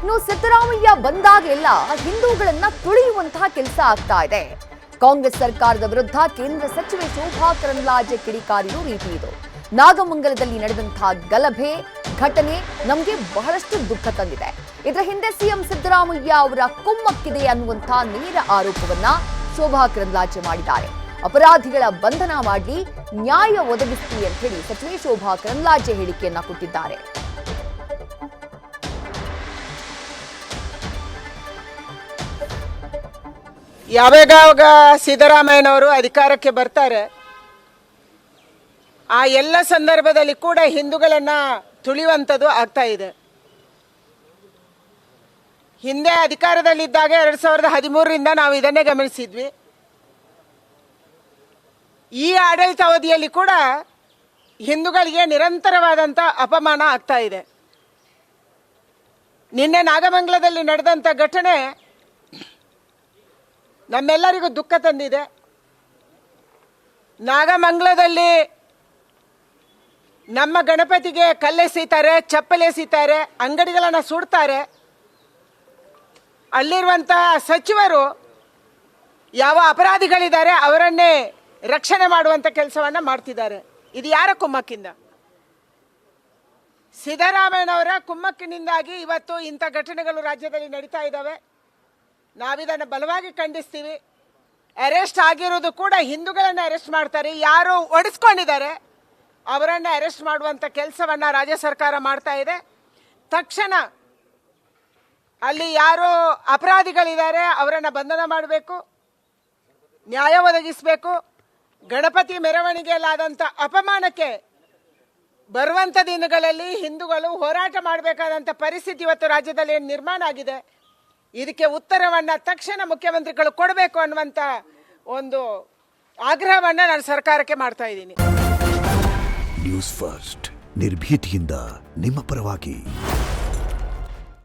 ಇನ್ನು ಸಿದ್ದರಾಮಯ್ಯ ಬಂದಾಗೆಲ್ಲ ಹಿಂದೂಗಳನ್ನ ತುಳಿಯುವಂತಹ ಕೆಲಸ ಆಗ್ತಾ ಇದೆ. ಕಾಂಗ್ರೆಸ್ ಸರ್ಕಾರದ ವಿರುದ್ಧ ಕೇಂದ್ರ ಸಚಿವೆ ಶೋಭಾ ಕರಂದ್ಲಾಜೆ ಕಿಡಿಕಾರಿರೋ ರೀತಿ ಇದು. ನಾಗಮಂಗಲದಲ್ಲಿ ನಡೆದಂತಹ ಗಲಭೆ ಘಟನೆ ನಮಗೆ ಬಹಳಷ್ಟು ದುಃಖ ತಂದಿದೆ. ಇದರ ಹಿಂದೆ ಸಿಎಂ ಸಿದ್ದರಾಮಯ್ಯ ಅವರ ಕುಮ್ಮಕ್ಕಿದೆ ಅನ್ನುವಂತಹ ನೇರ ಆರೋಪವನ್ನ ಶೋಭಾ ಕರಂದ್ಲಾಜೆ ಮಾಡಿದ್ದಾರೆ. ಅಪರಾಧಿಗಳ ಬಂಧನ ಮಾಡಿ ನ್ಯಾಯ ಒದಗಿಸ್ತೀವಿ ಅಂತ ಹೇಳಿ ಸಚಿವೆ ಶೋಭಾ ಕರಂದ್ಲಾಜೆ ಹೇಳಿಕೆಯನ್ನ ಕೊಟ್ಟಿದ್ದಾರೆ. ಯಾವಾಗ ಸಿದ್ದರಾಮಯ್ಯನವರು ಅಧಿಕಾರಕ್ಕೆ ಬರ್ತಾರೆ ಆ ಎಲ್ಲ ಸಂದರ್ಭದಲ್ಲಿ ಕೂಡ ಹಿಂದೂಗಳನ್ನ ತುಳಿಯುವಂಥದ್ದು ಆಗ್ತಾ ಇದೆ. ಹಿಂದೆ ಅಧಿಕಾರದಲ್ಲಿದ್ದಾಗ 2013ರಿಂದ ನಾವು ಇದನ್ನೇ ಗಮನಿಸಿದ್ವಿ. ಈ ಆಡಳಿತಾವಧಿಯಲ್ಲಿ ಕೂಡ ಹಿಂದೂಗಳಿಗೆ ನಿರಂತರವಾದಂಥ ಅಪಮಾನ ಆಗ್ತಾ ಇದೆ. ನಿನ್ನೆ ನಾಗಮಂಗಲದಲ್ಲಿ ನಡೆದಂಥ ಘಟನೆ ನಮ್ಮೆಲ್ಲರಿಗೂ ದುಃಖ ತಂದಿದೆ. ನಾಗಮಂಗಲದಲ್ಲಿ ನಮ್ಮ ಗಣಪತಿಗೆ ಕಲ್ಲೆಸೀತಾರೆ, ಚಪ್ಪಲೆಸೀತಾರೆ, ಅಂಗಡಿಗಳನ್ನು ಸುಡ್ತಾರೆ. ಅಲ್ಲಿರುವಂಥ ಸಚಿವರು ಯಾವ ಅಪರಾಧಿಗಳಿದ್ದಾರೆ ಅವರನ್ನೇ ರಕ್ಷಣೆ ಮಾಡುವಂಥ ಕೆಲಸವನ್ನು ಮಾಡ್ತಿದ್ದಾರೆ. ಇದು ಯಾರ ಕುಮ್ಮಕ್ಕಿಂದ? ಸಿದ್ದರಾಮಯ್ಯನವರ ಕುಮ್ಮಕ್ಕಿನಿಂದಾಗಿ ಇವತ್ತು ಇಂಥ ಘಟನೆಗಳು ರಾಜ್ಯದಲ್ಲಿ ನಡೀತಾ ಇದ್ದಾವೆ. ನಾವಿದನ್ನು ಬಲವಾಗಿ ಖಂಡಿಸ್ತೀವಿ. ಅರೆಸ್ಟ್ ಆಗಿರೋದು ಕೂಡ ಹಿಂದೂಗಳನ್ನು ಅರೆಸ್ಟ್ ಮಾಡ್ತಾರೆ. ಯಾರು ಒಡಿಸ್ಕೊಂಡಿದ್ದಾರೆ ಅವರನ್ನು ಅರೆಸ್ಟ್ ಮಾಡುವಂಥ ಕೆಲಸವನ್ನು ರಾಜ್ಯ ಸರ್ಕಾರ ಮಾಡ್ತಾ ಇದೆ. ತಕ್ಷಣ ಅಲ್ಲಿ ಯಾರು ಅಪರಾಧಿಗಳಿದ್ದಾರೆ ಅವರನ್ನು ಬಂಧನ ಮಾಡಬೇಕು, ನ್ಯಾಯ ಒದಗಿಸಬೇಕು. ಗಣಪತಿ ಮೆರವಣಿಗೆಯಲ್ಲಾದಂಥ ಅಪಮಾನಕ್ಕೆ ಬರುವಂಥ ದಿನಗಳಲ್ಲಿ ಹಿಂದೂಗಳು ಹೋರಾಟ ಮಾಡಬೇಕಾದಂಥ ಪರಿಸ್ಥಿತಿ ಇವತ್ತು ರಾಜ್ಯದಲ್ಲಿ ನಿರ್ಮಾಣ ಆಗಿದೆ. ಇದಕ್ಕೆ ಉತ್ತರವನ್ನು ತಕ್ಷಣ ಮುಖ್ಯಮಂತ್ರಿಗಳು ಕೊಡಬೇಕು ಅನ್ನುವಂಥ ಒಂದು ಆಗ್ರಹವನ್ನು ನಾನು ಸರ್ಕಾರಕ್ಕೆ ಮಾಡ್ತಾ ಇದ್ದೀನಿ. ನ್ಯೂಸ್ ಫಸ್ಟ್ ನಿರ್ಭೀತಿಯಿಂದ ನಿಮ್ಮ ಪರವಾಗಿ.